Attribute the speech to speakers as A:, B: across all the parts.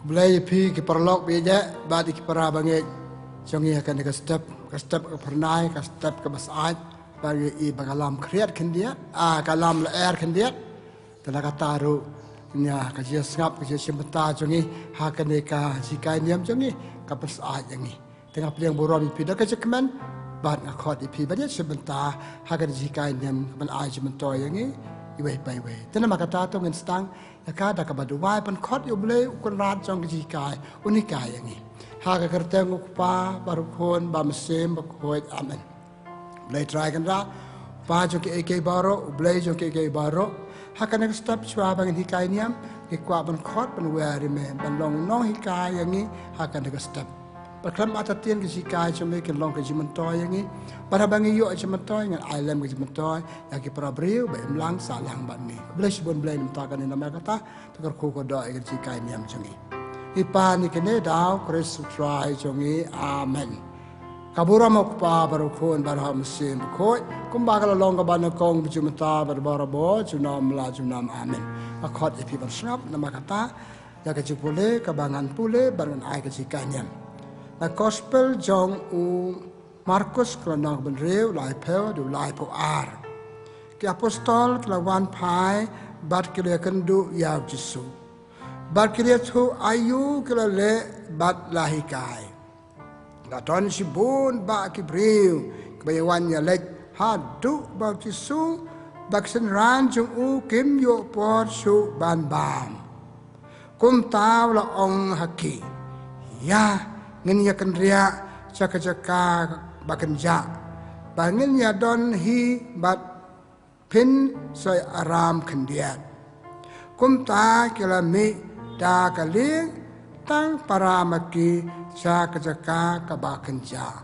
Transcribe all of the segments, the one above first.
A: Belai pi ki perlok beja badi ki para bange jongi akan ke step ke pernai ke step ke basait bagi I bagalam kreat kendia kalam leer kendia tenaga taru nya ka jia ngap ka jia simta jongi hakan ka jikai niam jongi ka basait jongi tengah pliang borom pi dak cekmen bad ngakot pi badi simta hakan jikai niam ban ai jimento jongi iwe pai we tena makata to ngen stang yakada ka baduwai pan khot yo ble ukon rat jong ji kai unikai yangi ha ka kerteng ukpa baru khon ba mesem ba khoi amen ble try kan ra pa jo ke ke baro ble jo ke baro ha ka next step chwa bang hikai niam ke kwa ban khot ban we ri me ban long no hikai yangi ha ka next step Bakram atatien ke jikai chome ke long ke jimentoy yangi para bangi yo jimentoy ngan island ke jimentoy ya ke para breu ba imlang salang ban ni bless bon blame ta kan nama kata takar ko ko do ke jikai niam chongi ipa ni ke ne daw Chris try chongi amen kabura mok pa baru khon bar ham sim khoi kumba kala long ka ban kong jimenta bar bar bo junam la junam amen akhot ipi ban snap nama kata ya ke jipule kabangan pule baran ai ke jikai niam na gospel jong u Markus kronong ben reu lai peu du lai po ar ki apostol kla wan pai bat kile kendu ya Jesu bat kile thu ayu kila le bat lahikai na ton si bun ba ki breu kbayawan ya lek ha du ba Jesu baksen ran jong u kim yo por su ban bam kum taw la ong haki ya ngin ya kan ria caka bakan ja bangin ya don hi bat pin soy aram kendiat kum ta kila mi da kaling tang paramaki caka ka bakan ja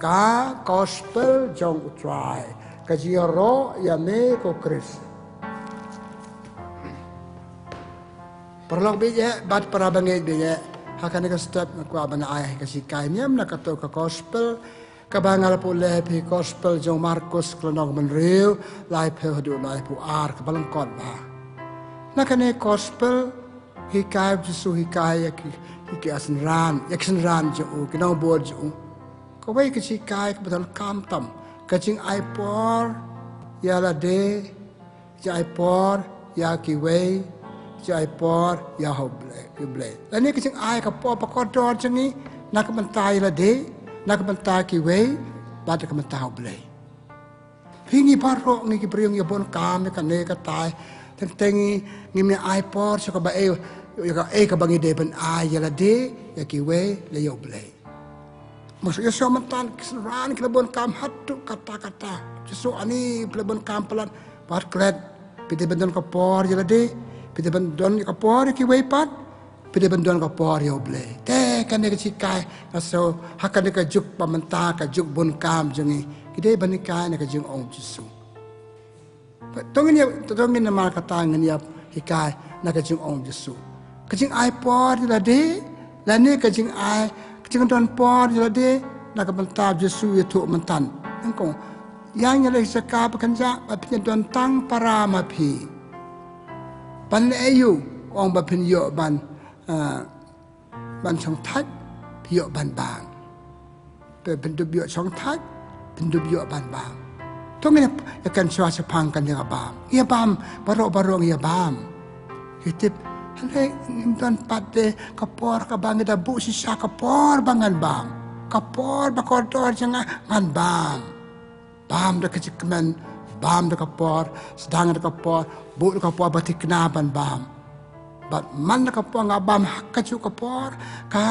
A: ka gospel jong utrai ka jioro ya me ko Chris perlok beje bat para bangit beje hakan ka step na kwa bana ay ka sikai niam na kato ka gospel ka bangal po lepi gospel jong Markus klonog man reu lai pe hadu lai po ar ka balangkot ba na kane gospel hikai Jesu hikai ki asin ran jo kinau bod jo ko wei ka sikai ka betal kam tam ka jing ai por ya la de ja ai por ya ki wei jai por ya hoble ble la ni kicing ai ka po pa ko dor changi nak bantai la de nak bantai ki we ba de ka bantai hoble hingi paro ngi ki priong ya bon kam ka ne ka tai tengi ngi me ai por so ka ba e ka bangi de ban ai ya la de ya ki we le yo ble maksud ya so mantan kisran ki bon kam hatu kata so ani bon kam pelan par klet pide bendon ka por ya la de pide bandon ka por ki way pat pide bandon ka por yo ble te kan ne chikai so hakan ka juk pamanta ka juk bon kam jungi kide banika ne ka jung ong Jesu tongin na mar kata ngin ya hikai na ka jung ong Jesu ka jing ai por la de la ne ka jing ai ka jing don por la de na ka banta Jesu ya tu mantan engko yang ya le saka pakan ja pa pin don tang para ma phi ban ayu ong ba pin yo ban chong thak yo ban bang pe pin du yo chong thak pin du yo ban bang to me ya kan chwa sa pang kan ya bam baro ya bam hitip hale dan pate kapor ka bang da bu si sa kapor bangan bam kapor ba ko dor janga ngan bam da kecikmen bam da kapor sedang da kapor bu da kapor batik kenaban bam bat man da kapor ngabam hakaju kapor ka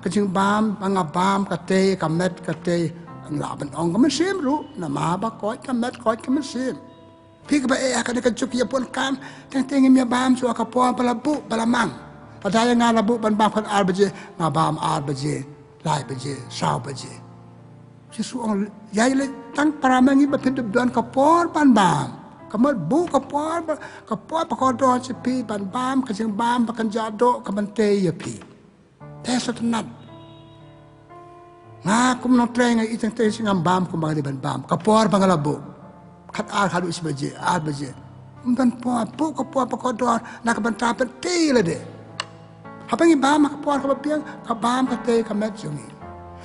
A: kajing bam ngabam kate kamet kate nglaban ong kamesim ru na ma ba ko kamet ko kamesim pig ba e akade kajuk ya pon kam teng mi bam su kapor palabu palamang padaya ngalabu ban bam kan arbaje ngabam arbaje lai baje sao baje Jesu ong yai le tang paramangi ba pintu don kapor pan bam kamal bu kapor pa ko do pi pan bam ka jing bam pa kan jado ka bante ya pi te satnat nga kum no treng ai itang te singam bam kum ba ban bam kapor bangalabu khat ar halu isbaje ar baje dan po kapor pa ko do na ka banta pa te le de Habang iba makapuan ka babiang kabam ka te ka met jungi.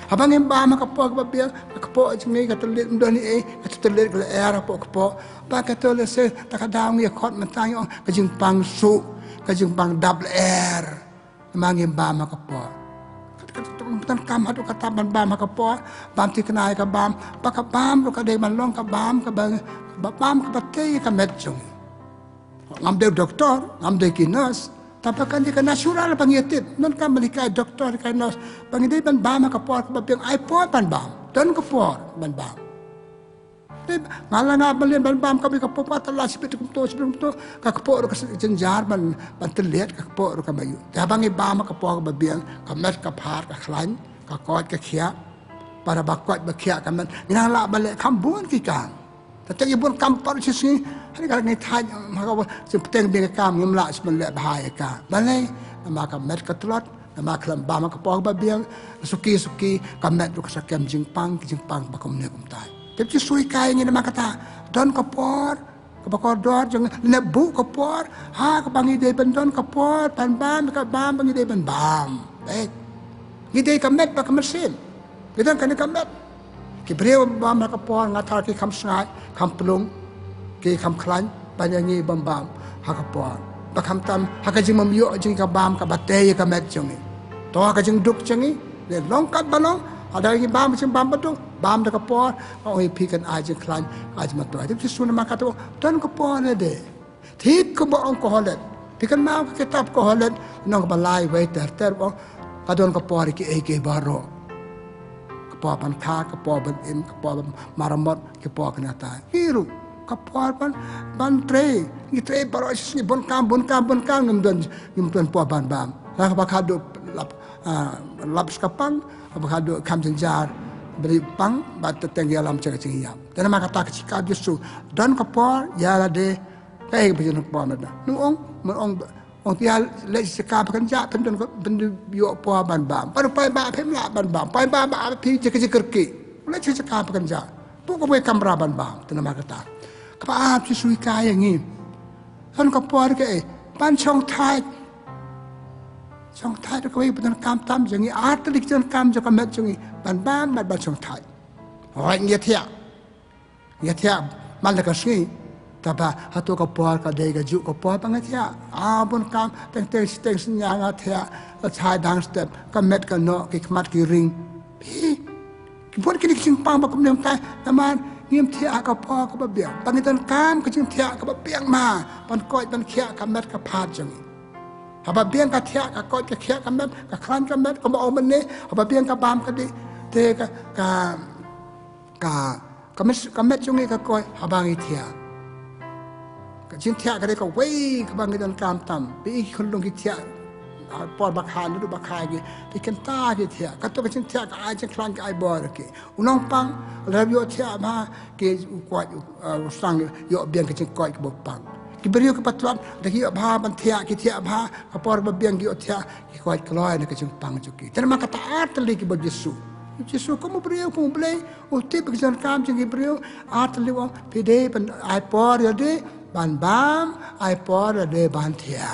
A: Habang iba makapuan ka babiang kapo jungi ka telit mdoni ka telit ka era po kapo. Ba ka tole se takadang ya khot matang ong ka jing pang su ka jing pang double air. Mang iba makapuan. Tan kam hatu kata ban bam makapuan bam ti kenai ka bam ba ka bam ka de man long ka bam ka bam ka te ka met jungi. Ngam de doktor, ngam de kinas tapi kan dia natural pangitit non kan melikai doktor kai nos pangidai ban bam ka por ka biang ai por ban bam don ka por ban bam ngala nga balen ban bam ka bi ka por patala sipit kum to ka por ka jenjar ban telet ka por ka mayu jabang i bam ka por ka biang ka met ka phar ka khlan ka kot ka khia para ba kot ba khia ka man ngala bale khambun ki kan tapi ibu kampar sisi hari kalau ni tanya maka sepeteng dia kam ngemla sebelah bahaya ka balai maka met ketelot maka lam ba maka pog ba biang suki kamet du kasakam jingpang bakom ne kum tai tapi sui kai ni maka ta don kapor kapor dor jeng lebu kapor ha ka bangi de ben don kapor pan bam ka bam bangi de ben bam baik ngide kamet ba kamersin kita kan kamet ki breu ba maka por ngatar ki kam sngai kam pelung ki kam klan banyangi bam hakapor ba kam tam hakajing mamyo jing ka bam ka batay ka met jungi to hakajing duk jungi le long kat balong ada ngi bam jing bam batu bam da ka por oi pi kan ajing klan aj mat to ti suna maka to don ka por ne de thip ko ba ong ko holet pi kan ma ka kitab ko holet nong balai we ter bo ka don ka por ki e ke baro kapor pan kha kapor ban in kapor maramot kapor kenata hiru kapor ban tre ni tre baro ni bon kam ngem po ban bam la ka khadu lap skapang ba khadu kam jenjar beri pang ba teteng alam cek yam dan ma kata ka justru dan kapor ya la de kai ba jen kapor na nu ong tial le seka kan ja pen yo po ban bam pa ba phem la ban bam pa ba phi je kerki le seka kan ja pu ko be kamera ban bam tan ma kata ka a chi sui ka yang ni han ka por ke ban chong thai ko be ban kam tam jeng ni art lik jan kam jo ka met jeng ban bam ban chong thai oi nge thia man la ka sui taba hatu ka por ka de ga ju ko por pang thia bon kam teng nya nga thia chai dang step ka met ka no ki khmat ki ring ki bon ki sing pang ba kum nem tai taman ngim thia ka por ka ba biang pangitan kam ka jing thia ka ba biang ma pan koi ban khia ka met ka phat jang ha ba biang ka thia ka koi ka khia ka met ka khran ka met ka ba o man ne ha ba biang ka bam ka de te ka met jung ka koi ha ba ngi thia chính thiệt cái đấy có quay các bạn người dân cam tầm bị không lung cái thiệt bỏ bạc hà nó bạc hà cái thì cái ta cái thiệt cái tôi cái chính thiệt cái ai chính khăn cái ai bỏ được cái unong pang là bio thiệt mà cái quạt sang yo biang cái chính quạt cái bọc pang cái beri cái patron để cái bà ban thiệt bà cái bỏ bạc biang cái thiệt cái quạt cái loài cái chính pang cho cái thế mà cái ta atli cái bọc Yesus kamu beriau kamu beli utip kejan kam jangan beriau atli wong pide ban ai por ya de ban bam ai por ya de ban thia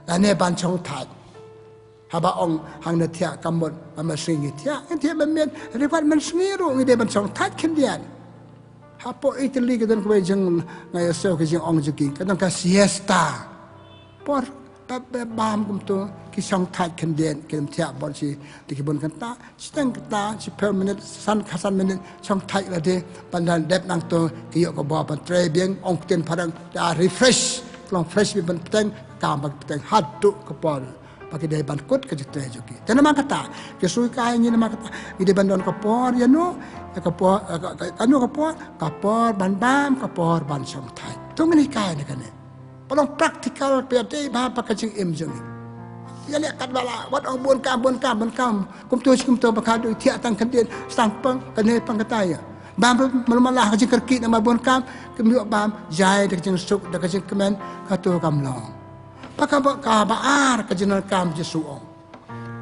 A: ane ban chong thai haba ong hang na thia kamon ma singi thia ban men rivat man singiru ngi de ban chong thai kindian hapo itali kedan ko jeng ngai so ke jeng ong juki kedan ka siesta por bam kum to ki song thai kindian kem thia bon si dikibon kan ta steng ta si permanent san khasan minute song thai la de pandan dep nang to ki yo ko ba pan tre bieng ong ten parang da refresh long fresh bi ban teng kam ba teng hat tu ko por pagi de ban kut ke tre joki ten ma kata ke sui kai ni ma kata ide ban don ko por ya no ko por anu ko por ban bam ko por ban song thai tu ngani kai ne kan Palong praktikal pede ba pakajing imjung. Ya le kat bala wat ong bon kam kum to bakadu thia tang kandien sang pang kane pang kataya. Bam malmalah kajing kerki nama bon kam kemi bam jai de kajing suk de kajing kemen katu kam long. Pakaba ka ba ar kajing kam jesu ong.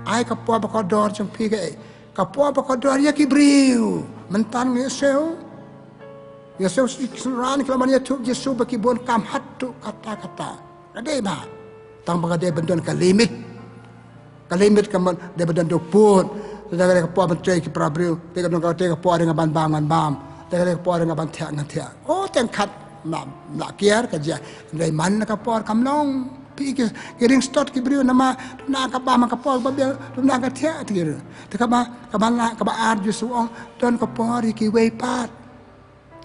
A: Ai ka po ba ko dor jong pi ke ka po ba ko dor ya ki briu mentan nge seu Yesus ran kalau mana tu Yesus bagi bon kam hatu kata-kata. Ada ba? Tang bagi dia bendon ke limit. kalimit kaman de badan do pun de ka po menteri ki prabril de ka no ka te ka po dengan ban bam de ka po dengan ban thak ngan thak oh teng khat na kier ka ja dai man ka po kam long pi ki ring stot ki brio nama na ka ba ma ka po ba na ka thak ti te ka ba la ka ba ar ju su ong don ka po ri ki we pat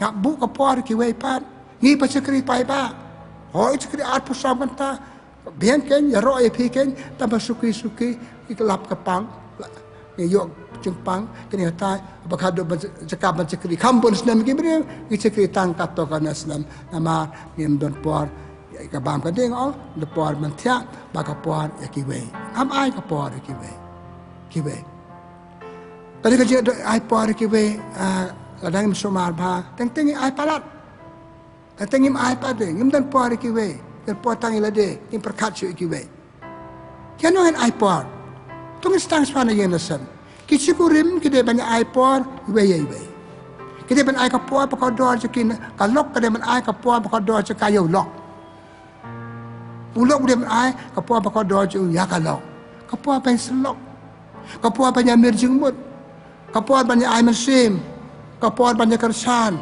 A: ya bu ka po ri ki we pat ni pa sekri pai ba hoi sekri ar pu sam kan ta bian ken ya ro e pi ken ta ba suki ikelap kepang ni yok jempang kini ta bakado cakap cakri kampun senam ki beri ki cakri tang kato kana senam nama ngim don por ka bam ka ding all the por man thia ba ka por ya ki we am ai ka por ki we tadi ka je ai por ki we kadang somar ba teng ai palat teng ngim ai pa de ngim don por ki we dan por tang ilade ngim perkat ki we kano hen ai por tung stang swana yen nasan kichikurim kide banyak ai por we kide ban ai ka por pa ka dor kin ka lok kide ban ai ka por pa ka dor ka yo lok ulok kide ban ai ka por pa ka dor ya ka lok ka por ban selok ka por banyak mirjungmut ka por banyak ai masim ka por banyak kersan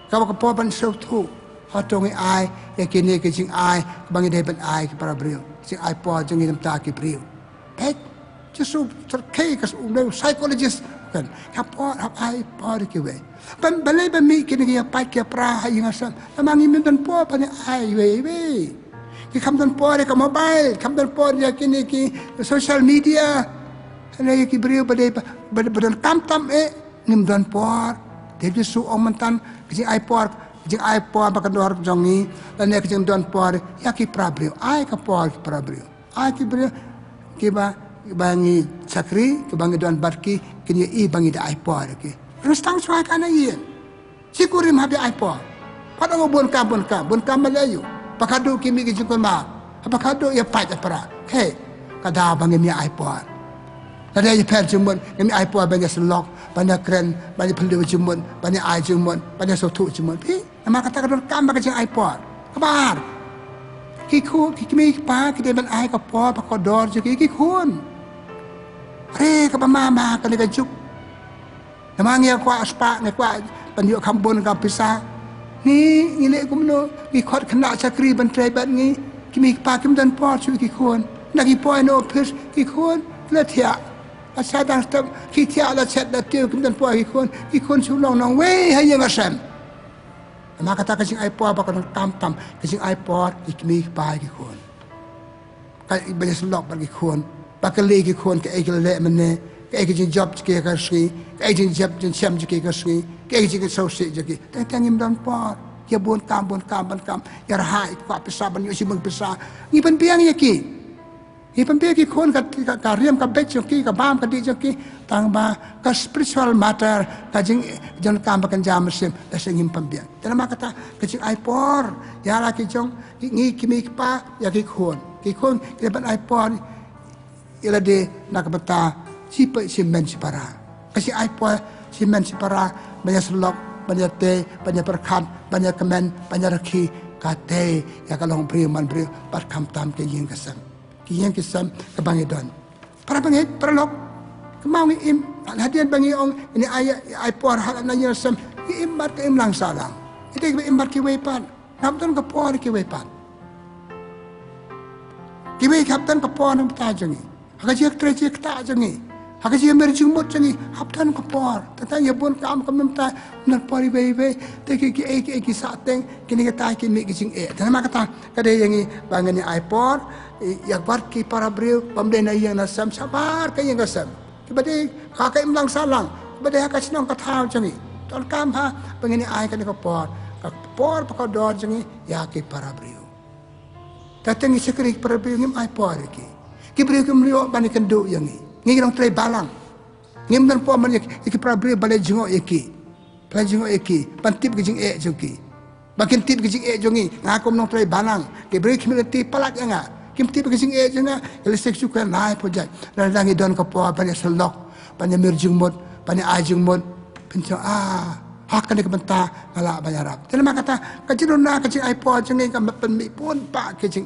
A: ka por ban sautu hatong ai ya kini ke jing ai bangi de ban ai ki para brio sing ai por jing ngim ta ki brio pek justru terkait kas psychologist kan kapor hap ai por ki we ban balai ban mi kini ya pai ki pra hai ngasam namangi min dan por pa ai we ki kam dan por ka mobile kam dan por ya kini ki social media ana ki brio badan tam ngim dan por de justru omantan ki ai por jing ai por ba kan dor jongi dan ne ki jing dan por ya ki pra brio ai ka por ki pra brio ai ki brio ki bangi sakri ke bangi don barki kini i bangi da iPod ke rustang swai kana yen sikurim habi iPod pada ngobon ka Melayu pakado kimi ke jukon ma pakado ya pat para he kada bangi mi iPod kada ya per jumun mi iPod bangi selok banyak keren banyak pelu jumun banyak ai jumun banyak sotu jumun pi nama kata kadon kam ba ke iPod kabar kimi pa ki ban ai ka po pa ko dor je ki kun re ka mama ka ni ka juk namang ya kwa aspa ne kwa panyo kambon ka pisa ni ngile kumno ki khot khna chakri ban trai ban ngi kimi pa kim dan po chu ki kun na ki po no pis ki kun la thia asa dang stam ki thia la chat da tiu kim dan po ki kun chu long nong we ha yang asam nama kata kasing iPod pa kanang tam kasing iPod ikmi pa ki kun ka ibanya slok pa ki kun bakali ki kun ka ekle mene ka ekjin job ki ka shi ka ekjin job jin cham ki ka shi ka ekjin so si ki tang im dan po ya bon kam ya hai kwa pisa ban yu si mung pisa ni ban piang ya ki ipan pe ki kun ka riam ka bet ki ka bam ka di ki tang ba ka spiritual matter ka jing jan kam ba kan jam sim da singim pambian dan ma kata ka jing iPod ya la ki jong ngi ki mi pa ya ki kun ki ban iPod ila de nak bata si pe si men si para ka si iPod si men si para banyak selok banyak te banyak perkat banyak kemen banyak raki ka te ya ka long pri man pri pat kam tam ke yin ka sam yang kisam ke bangi don para bangi para lok kemau ngi im hadian bangi ong ini ayat iPod hal na yin sam im mat ke im lang salang ite ke im mat ki wepan kapten ke por ki wepan ki we kapten ke por nam ta jangi aga jek tre jek ta jangi aga jek mer jumot jangi kapten ke por tata ye bon kam kam ta na pori we te ki sa teng kini ke ta ki mi ki jing tan ma kata kade yangi bangani iPod yak bar ki para brio pamdena yang nasam sabar ka yang gasam kibade ka imlang salang kibade ka sinong ka thau jangi ton kam ha pangini ai ka ni ka por pa dor jangi ya ki para brio tatengi sekri para brio ngim iPod ki brio ki mrio bani kendo yangi ngi nong tre balang ngim dan po man ki para brio bale jingo eki pantip ki jing joki bakin tip ki jing jongi ngakom nong tre balang ki brio ki milati palak nga kim tip ke sing janga elisek suka nai project dan dangi don ka po banyak selok banyak mirjung mod banyak ajung mod pencong hak kan ke benta ngala banyak rap terima kata kajiruna kajing iPod jengi ka pen mi pun pa ke jing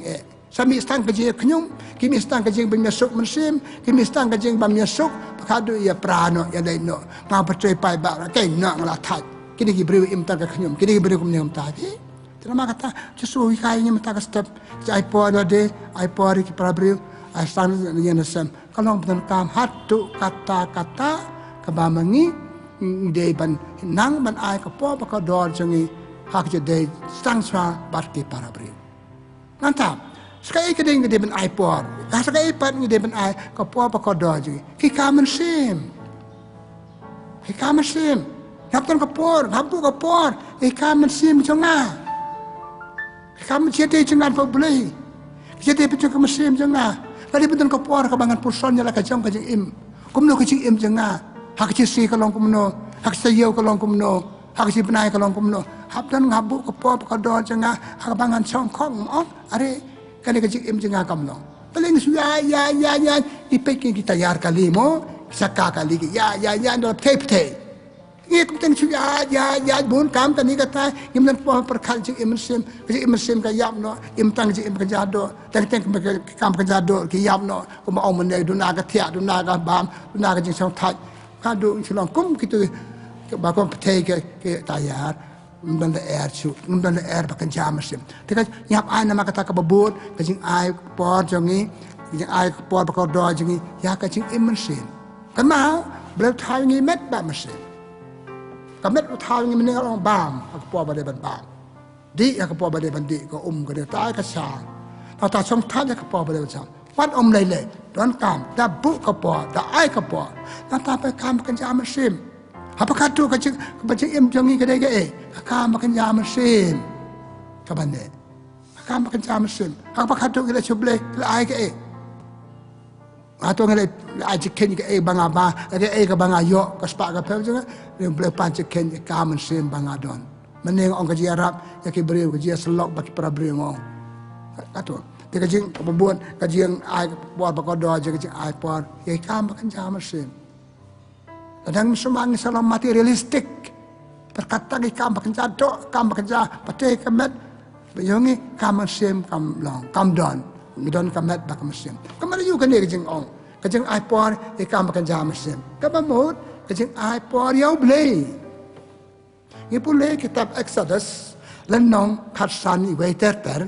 A: Sami stang kajing kenyum, kimi stang kajing bermiasuk mensim, kimi stang kajing bermiasuk, pakadu ia prano ia laino, ngah percaya pai bak, kay nak ngelatat. Kini beri imtan ke kenyum, kini beri kenyum tadi. Terima kata, justru ikainya minta ke step, iPod ada, iPod ki prabri, stang yang nasam. Kalau betul kam hatu kata-kata kebamangi, dia ban nang ban ai kepo pakador jangi hak jadi stang swa barki prabri. Mantap. Sekali keding dia ben iPod, sekali iPad dia ben i kepo pakador jangi. Kita mensim, kita mensim. Ngapun kepor, ngapu kepor, ikan mensim jengah. Ikan menjadi jengah boleh. Jadi betul ke mesim jengah. Kali betul kepor kebangan pusonnya lah kajang kajang im. Kumno kajang im jengah. Hak cisi kalau kumno, hak sayau kalau kumno, hak si penai kalau kumno. Hap dan ngapu kepor pakador jengah. Hak bangan songkong, are kali kajang im jengah kamno. Paling suya ya. Ipeking kita yar kali mo, saka kali ya dalam tape. Ia kemudian ya bun kam tani kata imnan po perkal jing imersim ka yamno imtang jing imkajado tang kam kajado ki yamno kuma om ne duna ka tia duna ka bam duna ka jing song thai ka du chlong kum kitu ba ko pthei ke tayar dan air chu dan air bakan jamersim tika nyap ai nama kata ka babut ka jing ai por jongi jing ai por ba ko do jingi ya ka jing imersim kamau bel thai ngi met ba mersim kamet uthal ngi meneng orang bam aku po bade ban bam di aku po bade ban di ko ke dia tai ka sa ta chong tha ka po bade ban sa wat lai le don kam da bu ka po da ai ka po ta pe kam kan ja mesim apa katu ka cik baca im jongi ke dai ke kam kan ja mesim ka bande kam kan ja mesim apa katu ke chuble ai ke atau ngale aji ken ke banga ba ke banga yo ka spa ka pe jeng le ble pan che ken ka man sim banga don meneng ong ka ji arab ya ke breu ka ji selok ba para breu ngong ato te ka jing babon ka jing ai por ba ko do je ka jing ai por ye ka ma kan jam sim kadang semang salam materialistik terkata ke ka ma kan jado ka ma kan ja pate ka met bayongi ka man sim kam long kam don midon kamet ba kamesim kamara yu kan kajing ong kajing ai por e kam kan jam sim kabamot kajing ai por yaw blay ngi pule kitab Exodus lanong khatsani waiter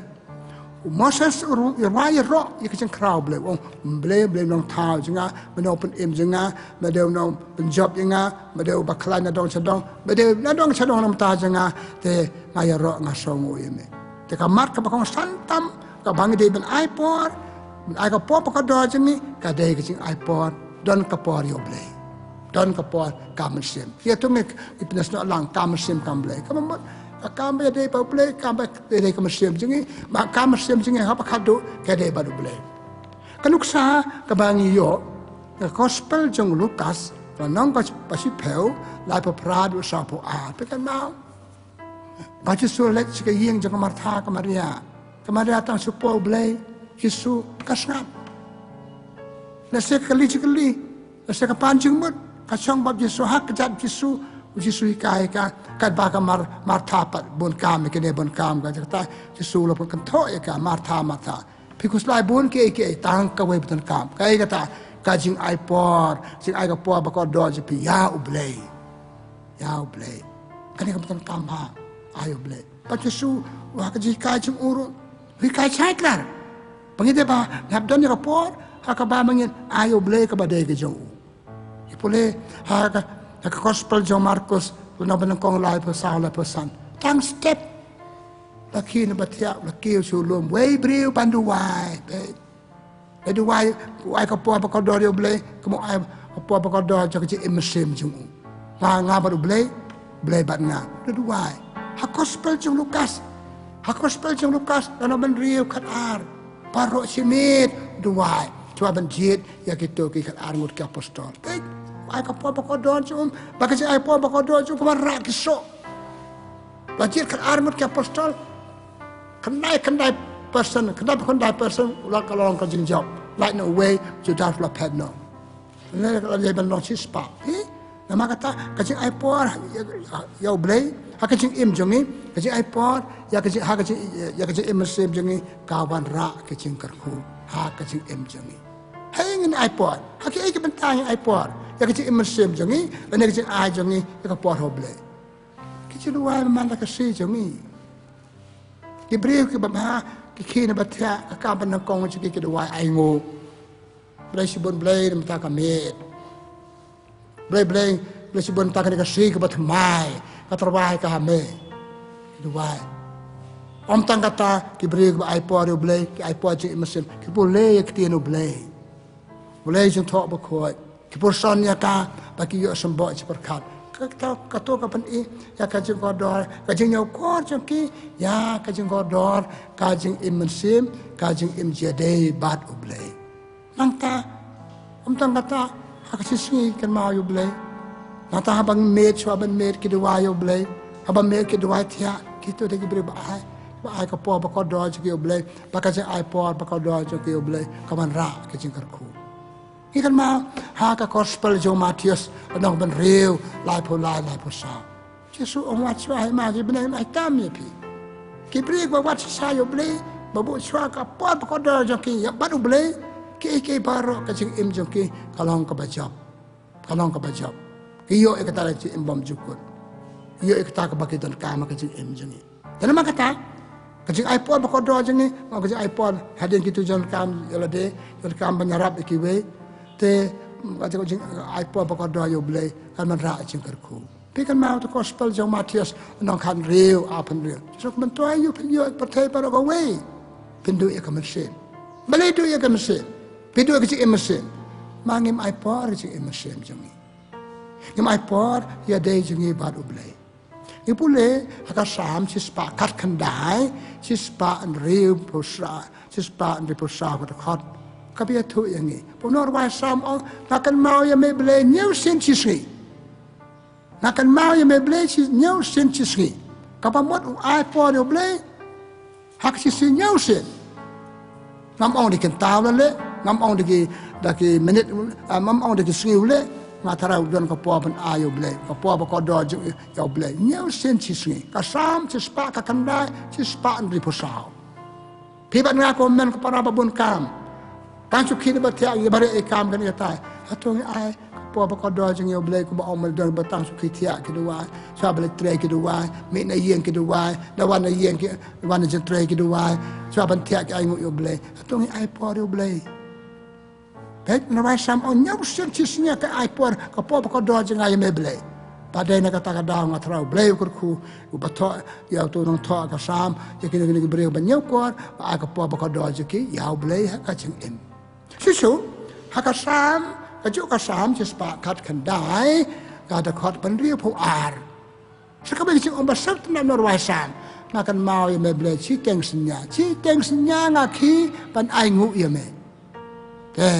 A: Moses ru yawai ro kajing kraw blay ong blay nong thau jinga meno pen im jinga medeu nong penjob jinga medeu baklan na dong chadong medeu na dong chadong nam ta jinga te ngai ro ngasong yeme te kamar ka bakong santam ka bangi de ben iPod ai ka po ka do jini ka de ka jing iPod don ka por yo blay don ka por kam sim ye to me ipnas no lang kam sim kam blay ka mo ka kam be de pa blay kam be de kam sim jingi ma kam sim jingi ha pa ka do ka de ba do blay kanuksa ka bangi yo ka gospel jong Lukas ka nong ka pasi peu la pa prado sa po a pe kan mau ba ji so let ka yeng jong Martha ka Maria Kemarin datang supaya boleh Yesus kasngat. Nasi kali, nasi kepancing mut. Kasong bab Yesus hak kejat Yesus ikai kan. Kat baka Martha pat bun kam kene bun kam kan. Kata Yesus lapun kentok ya kan Martha. Pikus lai bun ke tang kawe butun kam. Kai kata kajing aipor, sing ai kapor baka do jepi ya ublei. Kani butun kam ha. Ayo ublei. Pat Yesus wah kaji kajing urut. Hikai caklar. Pengite ba habdan ni rapor hakaba mangin ayo blay ka badai ke jong. Ipule ha gospel jong Markus na banang kong lai pa sa la pesan. Tang step laki na batia laki sulum way briu panduwai. Panduwai ai ka po ka do yo blay kamo ai po ka do ja ka imesim jong. Nga baru blay bat nga. Panduwai. Ha gospel jong Lukas Gospel jong Lukas ano man riu katar paro simit duwai cuma benjit ya gitu ki katar ngut ke apostol ai ka po ko don cum bagasi ai po ko don cum kamar kiso bajir katar ngut ke apostol kenai person ulah kalau orang kajing job like no way to that la pedno ne kalau dia ben no chispa nama kata kacing aipor ya blay ha kacing im jongi kacing aipor ya kacing im sem jongi kawan ra kacing karku ha kacing im jongi hai ngin aipor ha ki ai ke bentang aipor ya kacing im sem jongi ane kacing ai jongi ya ka por ho blay kacing luai man ka si jongi ki brio ki bama ki khina batya ka ban kong chi ki luai ai ngo blay sibon blay mta ka met blay sibon ta ka si ka bat mai ka terbai ka me luai om tang kata ki brio ki aipor yo blay ki aipor chi im sem ki boleh ki tienu blay boleh jung thok ba khoi ki por son ya ka ba ki yo sambo chi perkat ka to ka pan i ya ka jing godor ka jing yo kor jong ki ya ka jing godor ka jing im sem ka jing im jade bat ublay nangta om tang kata ha ka sisi kan ma yo blay nata habang met so ban met ki duwa yo blay habang met ki duwa tia ki to de ki bre ba ai ka po ba ko do ki yo blay ba ka jing ai po ba ko do ki yo blay ka man ra ka jing kar khu ikan ma ha ka gospel jo Matius anong ban rew lai po sa Jesu ong wat swa hai ma ki benai mai tam ye pi ki pri ba wat sa yo blay ba bu swa ka po ba ko do jo ki ya ba du blay ki baro ka jing im jo ki kalong ka ba job ki yo e ka ta chi im bom jukut yo e ka ta ka ba ki don ka ma ka jing im jo ni dan ma kata kajing iPod ba ko do jing ni ma kajing iPod hadin ki tu jon kam yala de jon kam banyarap ki we te kajing iPod ba ko do yo blay kan man ra jing kar khu pi kan ma to gospel jo Matius nong kan real apan real so man to ayu pin yo pertai pa ko we pin du e ka man sen balai du e ka man sen pi du e ka im sen mangim iPod jing im sen jing ni ngim iPod ya de jing ni ba du blay ipule haka sam sispa kat kandai sispa an real posa sispa an posa ko khot kabia thu yangi ponor wa sam on nakan mau ya me ble new sin chisri nakan mau ya me ble chi new sin chisri kapamot ai po yo ble hak chi sin new sin nam on dikan taw le nam on daki minute mam on daki sriu le matara udon ko po ban ayo blay ko po ba ko do yo blay nyau sen chi swi ka sam chi spa ka kanda chi spa an ri posao pi ban nga ko men ko para ba bun kam kan chu khin ba thya ye bare e kam kan ya tai atong ai po ba ko do jing yo blay ko ba om don ba tang chu ki thya ki do wa sa ba le tre ki do wa me na yen ki do wa da wan na yen ki wan na jen tre ki do wa sa ban thya ki ai ngo yo blay atong ai po yo blay pet na vai sam on nyau sen chisnya ka aipor ka po ko do janga ye meble padai na kata ka daw ngatrau blay kur khu u bato ya to nong tho ka sam ye kini bre ba nyau kor ba ka po ko do jaki ya blay ha ka ching im su ha ka sam ka ju ka sam chis pa kat kan dai ka da khot ban ri phu ar sa ka ba ching on ba sak na nor vai sam na kan mau ye meble chi teng snya nga khi ban ai ngu ye me ke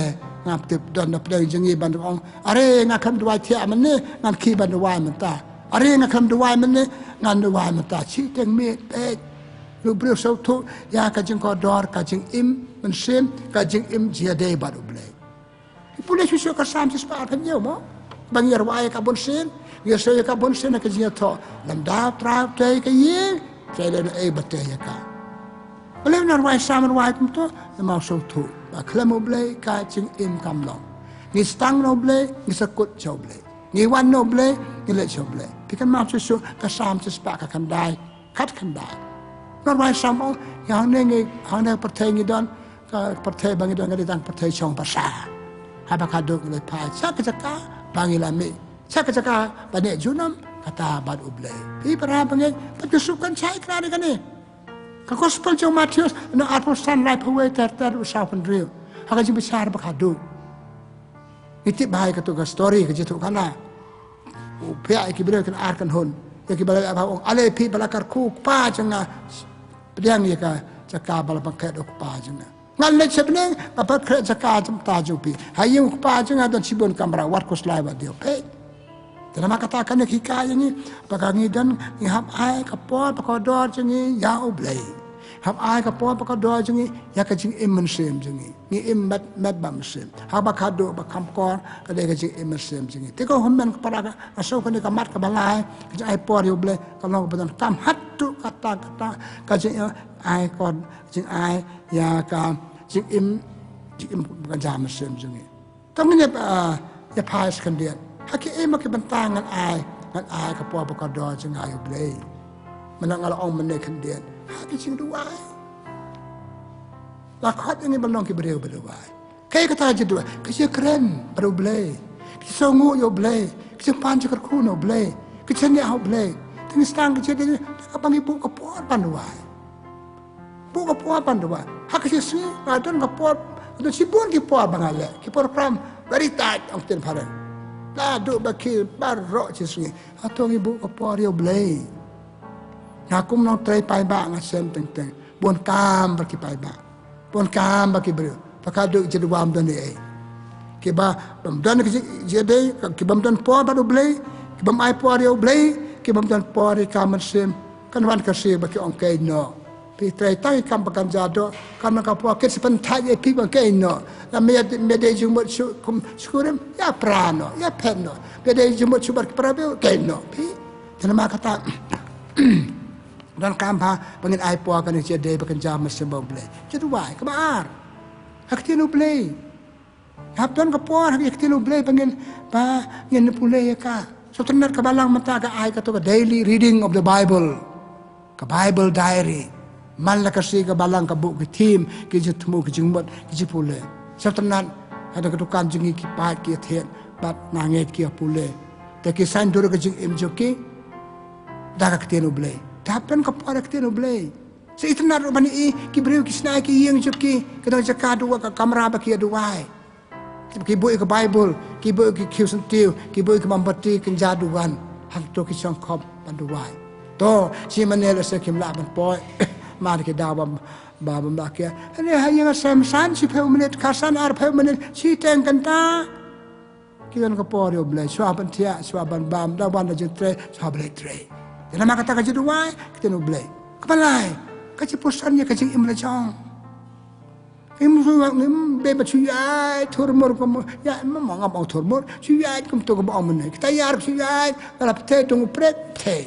A: ngap tip don na play jengi ban ong are nga kam duai thia man ne ngan ki ban duai man ta are nga kam duai man ne ngan duai man ta chi teng me pe lu brio so thu ya ka jing ko dor ka jing im man sem ka jing im jia de ba du ble pule chu ka sam chi spa phan yo mo bang yer wai ka bon sen ye so ka bon sen ka jia tho lam da tra te ka ye te le e ba te ya ka pule na wai sam wai tum to ma so thu ba klamo blay ka ching im kam long ni stang no blay ni sakut chow blay ni wan no blay ni le chow blay pikan ma chu ka sam chu spa ka kan dai kat kan dai nor wai sam on yang ne ngi hang ne perthai ngi don ka perthai bang don ngi dan perthai chong pa sa ha ba ka dok le pa cha ka bang ila me cha ka ba ne junam kata bad ublay pi para bang pa chu kan chai kra de kan ni ka gospel jo Matius no atmo san lai pwe ter usau pan real haka ji bicara ba khadu iti bai ka to ka story ka jitu kana u pya ki bre kan ar kan hon ki bala ba ong ale pi bala kar ku pa janga pdiang ye ka jaka bala ba ka do pa janga ngal le chepne ka pa kre jaka jam ta ju pi hayu pa janga don sibon kamera wat ko slai ba dio pe Tena makatakan ni hikaya ni, pagkangidan ni hapay kapor pakodor ni yao blay. hab ai ka po ka do jingi ya ka jing im sem jingi ni im mat bam sem ha ba ka do ba kam kon ka de ka jing im sem jingi te ko hom men ka para ka so ka ni ka mat ka balai ka ai po yo ble ka long ba dan kam hattu kata ka jing ai kon jing ai ya ka jing im ka jam sem jingi tong ni ya pas kan dia ha ki em ka bantangan ai ka po ka do jing ai yo ble menang ala ong men kan dia ha ki jing duai la khat ini balong ki breu duai kai kata je duai ki je keren baru ble ki so ngu yo ble ki je pan je ku no ble ki chen ya ho ble ting stang ki je de ka pangi bu ka pot pan duai bu ka pot pan duai ha ki je si ka don ka pot do si bon ki pot bangale ki por pram very tight ong ten phare la do ba ki bar ro je si ha to ngi bu ka pot yo ble na kum nong trai pai ba nga sem teng bon kam ba ki pai ba bon kam ba ki bro pa ka do je do am don e ki ba bam don ki je de ki bam don po ba do ble ki bam ai po yo ble ki bam don po ri kam sem kan wan ka se ba ki on kai no pi trai tai kam ba kan ja do kan ka po ke se pen thai e pi ba kai no la me de ju mo chu kum skurem ya prano ya penno me de ju mo chu ba pra be kai no pi tan ma kata dan kampa pengin ai po kan je de bakan jam sembo ble jetu wai ka bar hak tinu ble hap don ka po hak tinu ble pengin pa ngin pule ka so tenar ka balang mata ka ai ka to ka daily reading of the bible ka bible diary man la ka si ka balang ka bu ki team ki je tmu ki jingmot ki je pule so tenar ada ka tukan jingi ki pa ki the bat nanget ki pule te ki san dur ka jing im joki da ka tinu ble dapan ka para kita no blay sa itanar bani ki breu ki snai ki yeng joki kadang jaka dua ka kamera ba ki duai ki boy ka bible ki boy ki kiusan tiu ki boy ki mambati kin jaduan hak to ki chong khop ban duai to si manela sa kim la ban boy ma ki da ba ba ki ani ha yang sam san si pe minute ka san ar pe minute si teng kan ta ki kan ka por yo blay so ban tia so ban bam da ban da je tre so blay tre Jangan mak kata kaji dua, kita no blay. Kepalai, kaji pusannya kaji imla jong. Imla jong, beba cuyai, turmur kamu, ya memang ngam turmur, cuyai kamu tu kamu aman. Kita yar cuyai, kalau pete tunggu pret pete.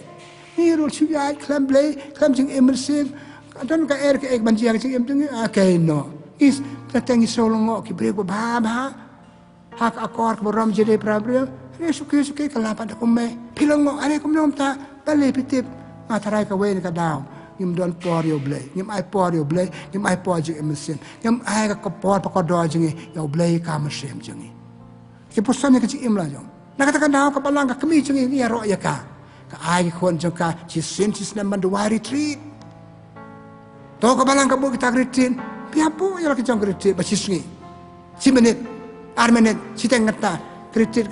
A: Ni rul cuyai, kelam blay, kelam jeng imla sim. Kadang ka air ke ek banjir kaji imla okay no. Is katengi solongo kibri ko baba. Hak akor keberam jadi prabril. Ni suki kalau pada kume, pilongo, ane kumnom ta. Balik pitip ngatarai ka wen ka daw ngim don por yo blay ngim ai por yo blay ngim ai por jing emesin ngim ai ka por pa ko do jing yo blay ka mesem jing ki pusan ka jing imla jong nakata ka daw ka balang ka kami jing ni ro ya ka ai kon jong ka ci sentis na manduwa retreat to ka balang ka bu kita retreat piapo ya ka jong retreat ba sisngi si menit ar menit si tengata retreat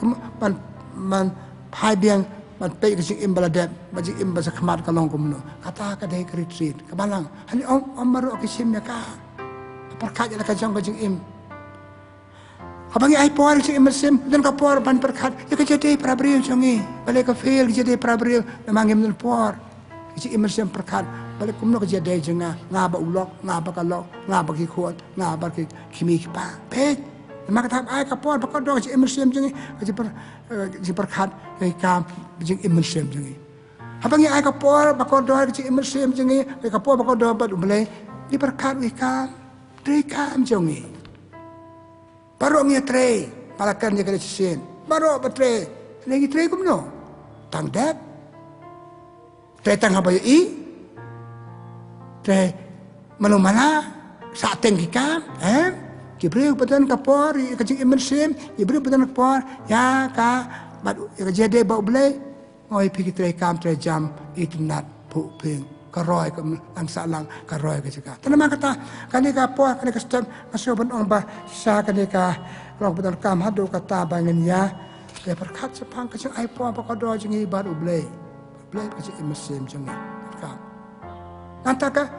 A: man pai biang man pe ka sing imbala det ba jing imba sa khamat ka long kumno kata ka dai ka retreat ka balang hani om maro ka sim ya ka perkat ya ka jong ka jing im abangi ai por jing im sim dan ka por ban perkat ya ka jadi prabril jongi bale ka fail jadi prabril na mangim dan por jing im sim perkat bale kumno ka jadi jenga ngaba ulok ngaba ka lok ngaba ki khot ngaba ki kimi ki pa pe maka tham ai ka por ka do jing im sim jongi ji perkat kai kam jing im sim jongi abangi ai ka por ba ko do jing im sim jongi ka por ba ko do ba bale di perkat wi kam tri kam jongi baru ngi tre palakan dia kada sin baru batre lagi tre kumno tang dat tre tang apa i tre manumana sa teng kam kibreu patan kapor ka jing emersim kibreu patan kapor ya ka bad ka jede ba ble ngoi pi tre kam tre jam itnat pu ping ka roi ka ang salang ka roi ka jika tanama kata kani ka po kani ka stem masoban on ba sa kani ka rong patan kam hadu kata bangen ya le perkat sepang ka jing ai po pa ka do jing i bad ble ka jing emersim jing ka nantaka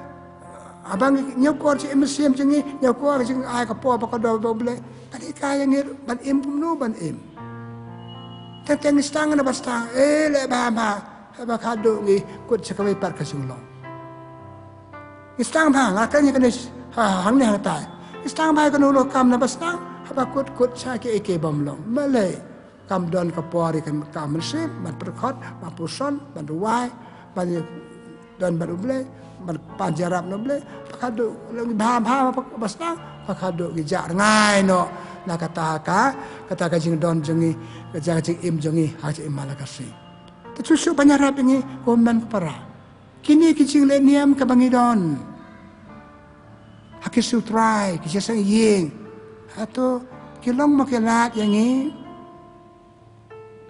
A: abang nyokor si emesim jengi nyokor jing ai ka po pa ka do ble kani kaya ngir ban im kumno ban im teng stang na bastang le ba ba ba ka do ngi kut sa kawai par ka singlo Istang bang, akhirnya kena hang ni hang tai. Istang bang kena ulo kam na bastang, haba kut sakit eke bomlong. Malay kam don kapori kan kam mesin, man perkot, man puson, man ruai, man don baru beli, man panjarap no beli, pakadu lagi baham bastang, pakadu gijak ngai no. Na kata jing don jengi, jing im jengi, haji im malakasi. Tersusuk panjarap ini komen para. Kini kicing leniam ke bangidon. Hakis sutrai, kisah sang ying. Atau kilong makilat yang ini.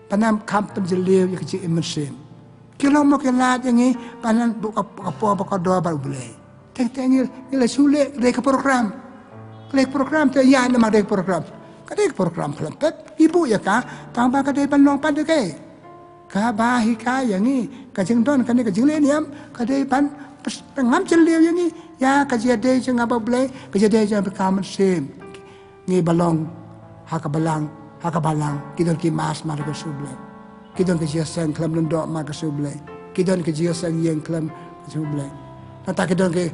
A: Panam kampen jeliu yang kicing imersim. Kilong makilat yang ini. Panam buka doa baru boleh. Teng-teng ini sulit. Reka program. Reka program tu ya nama reka program. Kadek program pelempet. Ibu ya kah. Tambah kadek panong pada ke. Kabahi kaya ni, kajeng don kani kajeng leniam, kadai pan pengam celiu yang ni, ya kajadai jeng apa boleh, kajadai jeng berkaman sim, ni balong, hakabalang, kidon ki mas marga suble, kidon kajasang kelam lendok marga suble, kidon kajasang yang kelam suble, nanti kidon ke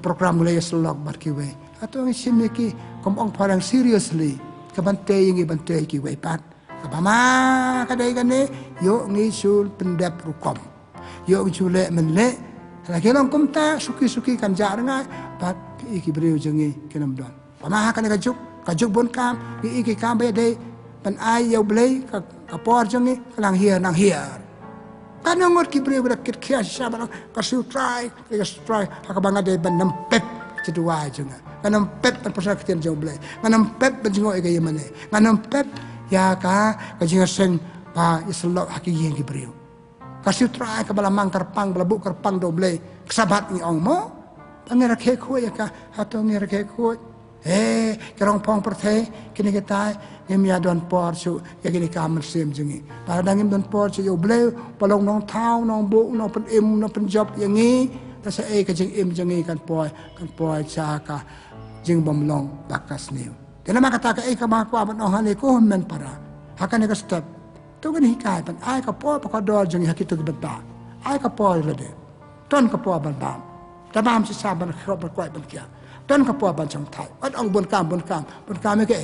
A: program mulai selok berkiwe, atau ni sim ki komong parang seriously, kebantai yang bantai kiwe pat. Kapama kadai kane yo ngisul pendap rukom yo ngicule menle lagi long kumta suki kan jarnga pat iki breu jengi kenam don pama kane kajuk bon kam iki kam be dei pan ai yo blei ka por jengi lang hia nang hia kan ngot ki breu berakit kia sabana ka try hakabanga dei ban nempet cedua jenga kan nempet pan pasal ketian jong blei kan nempet benjingo iki yemane kan nempet ya ka kajing seng pa islok haki yang gibriu kasih try ke balamang kerpang belabuk kerpang doble kesabat ni ong mo pangira ke ko ya ka hato ngira ke ko kerong pong perthe kini kita ngemia don por su ya kini kamar sim jengi para dangim don por su yo ble palong nong thau nong bu nong pen im nong pen job yang ni ta sa kajing im jengi kan poi cha ka jing bom long bakas niu. Kena maka tak ka ma kwa ban ohan ko men para hakan ka step tu kan hikai pan ai ka po pa do jeng hakitu ke bata ai ka po le de ton ka po ban bam ta bam si saban kho ba kwai ban kia ton ka po ban chang thai at ong bon kam me ke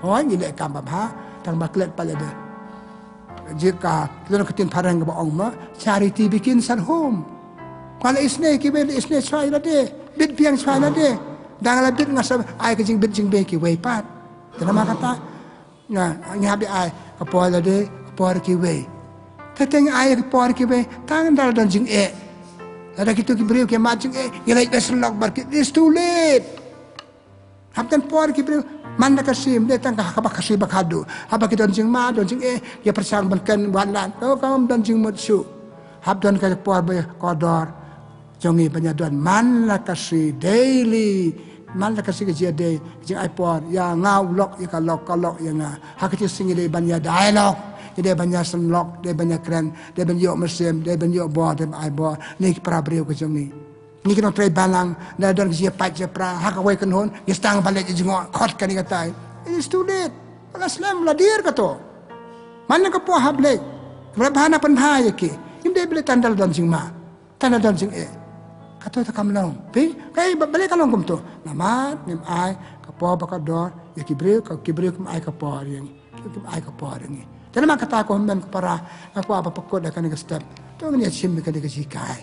A: hoi ni le kam ba ha tang ba klet pa le de jika kita nak tin parang ba ong ma charity bikin san home kalau isne ki be isne chai la de bit piang chai la de dang la bit ngasab ai ka jing bit jing be ki wei pat tena ma kata na ngab di ai ka po la de por ki wei teteng ai ka por ki wei tang dal don jing ada kitu ki breu ke ma jing ngelai beslok bar ki is too late hapkan por ki breu man ka sim de tang ka ba kasi ba kadu haba ki don jing ma don jing ya persang ban wan lan ko ka don jing mut su hab don ka por be kodor jongi penyadon man la kasi daily man la kasi ke day je iPod ya ngau lok ya kalok ya nga hakati singi de banya dialog de banya senlok de banya kren de banyo mesim de banyo bo de ibo ni pra breu ke jongi ni kena try balang na don ke pat je pra hakawai kan hon ya stang balik je ngo khot kan ni katai it is too late ala slam la dir ka to man ka po hable rabhana pan ha yake inde bele tandal don jing ma tandal don jing kato ta kamlong pe kai balik kalong kum to namat nim ai ka po ba ka dor ya kibreu kum ai ka po yang ai ka po yang tena kata ko men ko para aku apa pekot da kan step to ni sim ka de sikai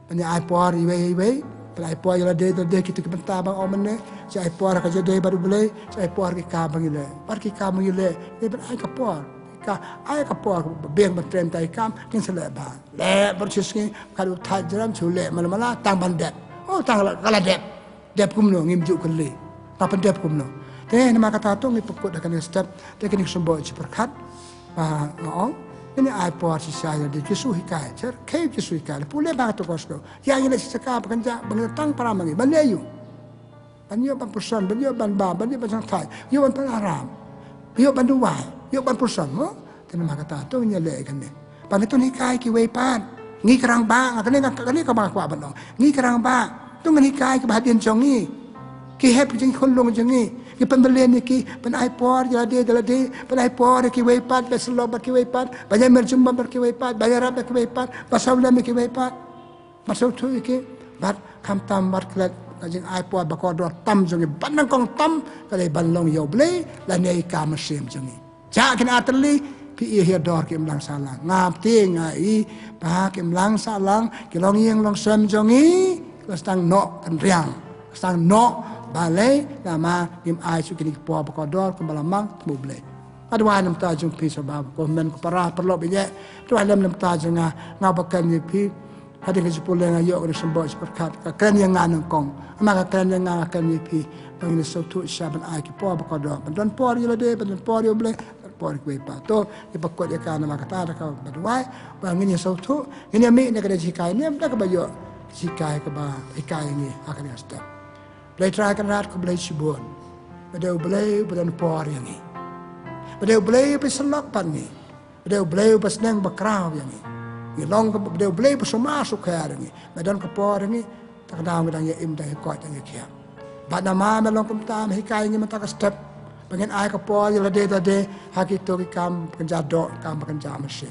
A: pani ai po iwe ai po ya de kitu ki benta bang omne si ai po ka je de baru bele si ai po ki ka bang ile par ki ka bang ile de ai ka po ka ai ka po beng ban trem tai kam tin sele ba le bercisni kalau thai jeram chule mala tang ban dep oh tang kala dep kumno ngim ju kele ta pen dep kumno te nama kata to ngi pokok da kan step te kan sembo ciperkat ba ngong ini ai po si saya de kisu hikai cer ke kisu hikai pule ba to kosko ya ini si saka pekerja bang tang para mangi baleyu banyo ban pusan banyo ban ba banyo ban thai yo ban aram yo ban duai yo ban pusan mo tena makata to nya le kan ne pan to ni kai ki wei pan ngi kerang ba kan ni ka ba kwa ban no ngi kerang ba to ngi kai ki ba dien chong ni ki hep jing khon long jing ni ki pembelian ni ki pen ai por ya de pen ai por ki wei pat beslo ba ki wei pat banyak merjumba ba ki wei pat bayar ba ki wei pat pasawla me ki wei pat masau tu ki บัดคำตำบัดเคล็ดก็จึงไอปอดบกอดตำจงบัดนังกองตำก็เลยบันลงโยบเลยและในกามาเสียมจงจากขณะตลีพี่เฮียดอร์กิมลังสาลังงามเตียงไงปากิมลังสาลังกิลองเยียงลองเสมจงก็ตั้งโนกันเรียงตั้งโนบาเลยนามากิมไอสุกินิกปอบกอดอร์กุมบาลมังมุบเลยอดวายน้ำตาจงพี่สบายก็มันก็ปราปรลบไปแย่ด้วยเล่มน้ำตาจงงาบักกันยี่พี่hadi ke sepuluh yang ayok dari sembah seperkat keren yang ngan kong maka keren yang ngan akan yipi bagi suatu syaban ai ki po bakodo dan por yo de dan por yo ble por ku pa to ki bakot ya kana maka ta ka badwai bagi ni suatu ini mi ne kada jikai ni amda ka bayo jikai ka ba ikai ni akan asta ble try kan rat ku ble sibon bade ble dan por yang ni bade ble pe selak pan ni bade ble pas nang bakraw yang ni long dia boleh bersama suka ni, medan kepor ni tak ada orang yang imdah kuat yang kia. Pada nama melong kumtam hikai ni mata step, pengen ai kepor yang lade lade hakito kam penjado kam penjam mesin,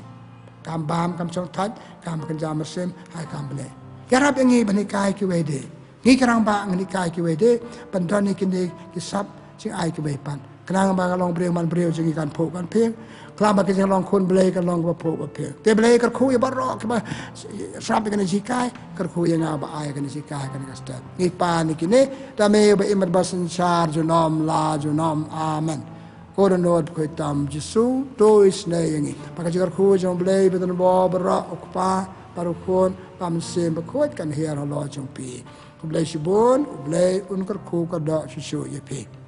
A: kam bam kam congtat kam penjam mesin hai kam boleh. Kerap yang ni bernikai kiwede, ni kerang bang bernikai kiwede, pendan ni kini kisap sing ai kiwepan. Kenang bang long beriu man beriu jadi kan pok kan ping. Kelapa kita long kun belai kan long bapuk bapuk. Dia belai kerku ya barok kita sampai kena jikai kerku yang apa ayah kena jikai kena kasih. Ni pan ni kini kami beriman bahasan syar junom la junom amen. Kau nod kau tam Yesus dois ni yang ni. Pakai kerku jom belai betul bawa barok okpa baru kun pamsim berkuat kan hiar Allah jom pi. Belai sibun belai un kerku kada susu ye pi.